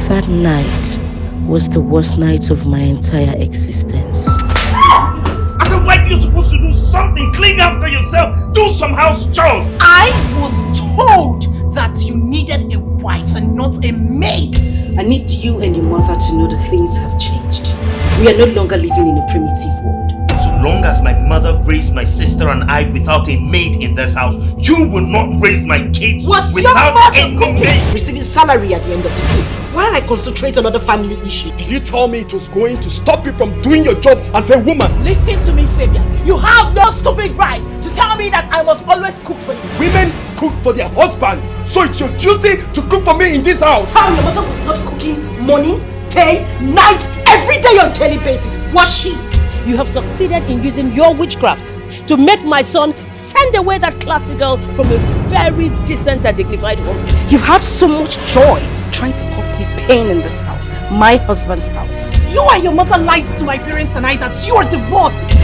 That night was the worst night of my entire existence. As a wife, you're supposed to do something. Clean after yourself. Do some house chores. I was told that you needed a wife and not a maid. I need you and your mother to know that things have changed. We are no longer living in a primitive world. So long as my mother raised my sister and I without a maid in this house, you will not raise my kids without any maid. Receiving salary at the end of the day, while I concentrate on other family issues. Did you tell me it was going to stop you from doing your job as a woman? Listen to me, Fabian. You have no stupid right to tell me that I must always cook for you. Women cook for their husbands, so it's your duty to cook for me in this house. How your mother was not cooking morning, day, night, every day on daily basis, was she? You have succeeded in using your witchcraft to make my son send away that classy girl from a very decent and dignified home. You've had so much joy trying to cause me pain in this house, my husband's house. You and your mother lied to my parents tonight that you are divorced.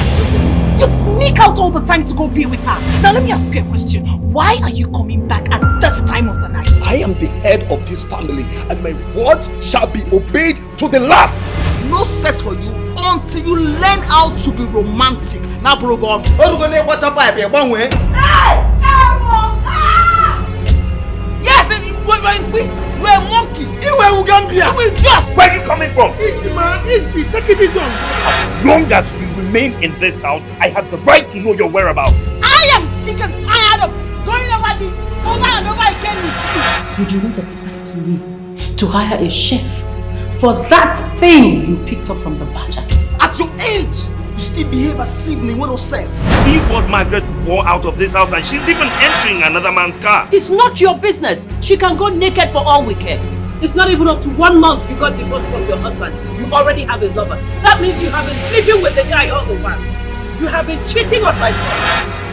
You sneak out all the time to go be with her. Now let me ask you a question. Why are you coming back at this time of the night? I am the head of this family and my word shall be obeyed to the last. No sex for you until you learn how to be romantic. Now, bro, go on. Yes, we're a monkey. Where are you coming from? Easy, man. Easy. Take it easy. As long as you remain in this house, I have the right to know your whereabouts. I am sick and tired of going over this over and over again with you. You do not expect me to hire a chef for that thing you picked up from the badger. At your age, you still behave as if in widow sex. See what Margaret wore out of this house, and she's even entering another man's car. It's not your business. She can go naked for all we care. It's not even up to 1 month you got divorced from your husband. You already have a lover. That means you have been sleeping with the guy all the while. You have been cheating on my son.